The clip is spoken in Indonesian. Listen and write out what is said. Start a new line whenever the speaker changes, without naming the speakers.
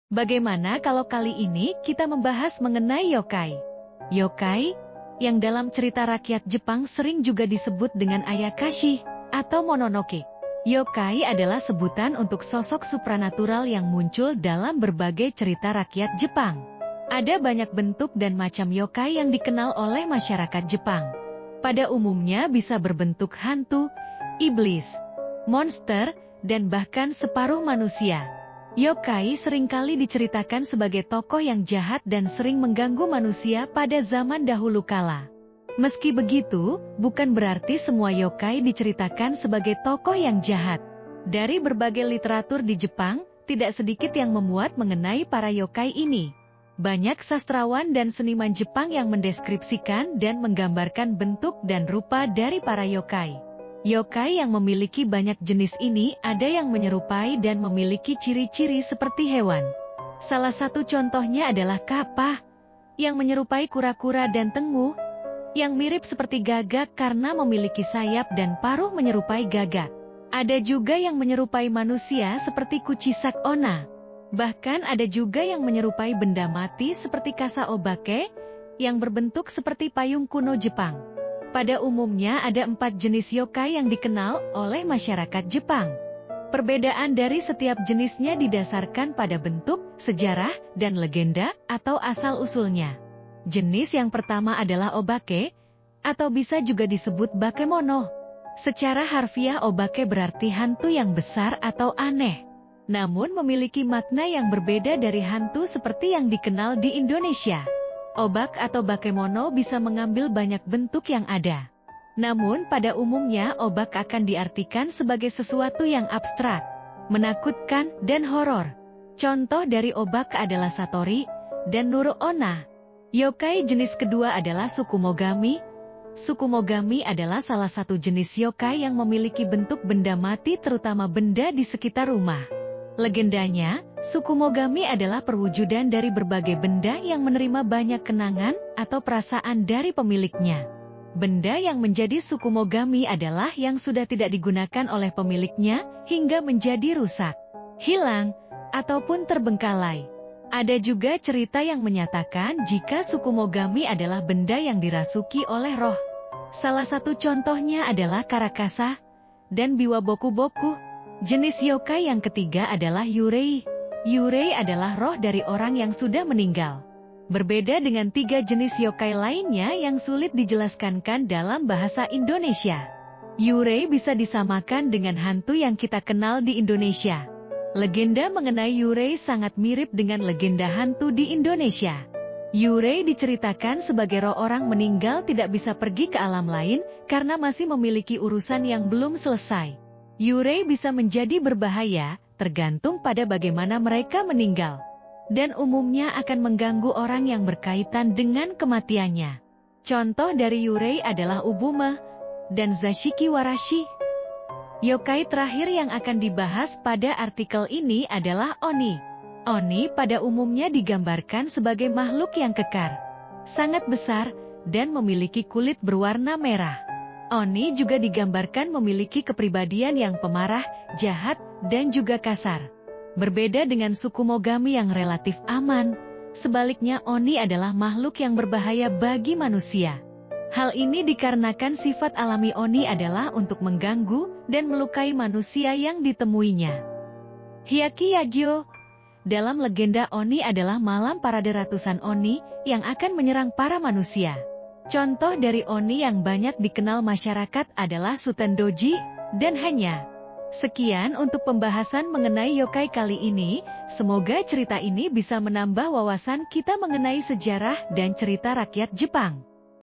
Bagaimana kalau kali ini kita membahas mengenai yokai? Yokai, yang dalam cerita rakyat Jepang sering juga disebut dengan ayakashi atau mononoke. Yokai adalah sebutan untuk sosok supranatural yang muncul dalam berbagai cerita rakyat Jepang. Ada banyak bentuk dan macam yokai yang dikenal oleh masyarakat Jepang. Pada umumnya bisa berbentuk hantu, iblis, monster, dan bahkan separuh manusia. Yokai seringkali diceritakan sebagai tokoh yang jahat dan sering mengganggu manusia pada zaman dahulu kala. Meski begitu, bukan berarti semua yokai diceritakan sebagai tokoh yang jahat. Dari berbagai literatur di Jepang, tidak sedikit yang memuat mengenai para yokai ini. Banyak sastrawan dan seniman Jepang yang mendeskripsikan dan menggambarkan bentuk dan rupa dari para yokai. Yokai yang memiliki banyak jenis ini ada yang menyerupai dan memiliki ciri-ciri seperti hewan. Salah satu contohnya adalah kappa, yang menyerupai kura-kura dan tengu, yang mirip seperti gagak karena memiliki sayap dan paruh menyerupai gagak. Ada juga yang menyerupai manusia seperti kuchisak onna. Bahkan ada juga yang menyerupai benda mati seperti kasa obake, yang berbentuk seperti payung kuno Jepang. Pada umumnya ada 4 jenis yokai yang dikenal oleh masyarakat Jepang. Perbedaan dari setiap jenisnya didasarkan pada bentuk, sejarah, dan legenda atau asal-usulnya. Jenis yang pertama adalah obake, atau bisa juga disebut bakemono. Secara harfiah obake berarti hantu yang besar atau aneh. Namun memiliki makna yang berbeda dari hantu seperti yang dikenal di Indonesia. Obak atau bakemono bisa mengambil banyak bentuk yang ada. Namun pada umumnya obak akan diartikan sebagai sesuatu yang abstrak, menakutkan, dan horor. Contoh dari obak adalah satori dan nuru onna. Yokai jenis kedua adalah sukumogami. Sukumogami adalah salah satu jenis yokai yang memiliki bentuk benda mati terutama benda di sekitar rumah. Legendanya, sukumogami adalah perwujudan dari berbagai benda yang menerima banyak kenangan atau perasaan dari pemiliknya. Benda yang menjadi sukumogami adalah yang sudah tidak digunakan oleh pemiliknya hingga menjadi rusak, hilang, ataupun terbengkalai. Ada juga cerita yang menyatakan jika sukumogami adalah benda yang dirasuki oleh roh. Salah satu contohnya adalah karakasa dan biwa boku-boku. Jenis yokai yang ketiga adalah yurei. Yurei adalah roh dari orang yang sudah meninggal. Berbeda dengan 3 jenis yokai lainnya yang sulit dijelaskan dalam bahasa Indonesia. Yurei bisa disamakan dengan hantu yang kita kenal di Indonesia. Legenda mengenai yurei sangat mirip dengan legenda hantu di Indonesia. Yurei diceritakan sebagai roh orang meninggal tidak bisa pergi ke alam lain karena masih memiliki urusan yang belum selesai. Yurei bisa menjadi berbahaya, tergantung pada bagaimana mereka meninggal. Dan umumnya akan mengganggu orang yang berkaitan dengan kematiannya. Contoh dari yurei adalah ubuma dan zashiki warashi. Yokai terakhir yang akan dibahas pada artikel ini adalah oni. Oni pada umumnya digambarkan sebagai makhluk yang kekar, sangat besar, dan memiliki kulit berwarna merah. Oni juga digambarkan memiliki kepribadian yang pemarah, jahat, dan juga kasar. Berbeda dengan sukumogami yang relatif aman, sebaliknya oni adalah makhluk yang berbahaya bagi manusia. Hal ini dikarenakan sifat alami oni adalah untuk mengganggu dan melukai manusia yang ditemuinya. Hyaki Yagyo. Dalam legenda oni adalah malam parade ratusan oni yang akan menyerang para manusia. Contoh dari oni yang banyak dikenal masyarakat adalah Sutendoji dan Hanya. Sekian untuk pembahasan mengenai yokai kali ini. Semoga cerita ini bisa menambah wawasan kita mengenai sejarah dan cerita rakyat Jepang.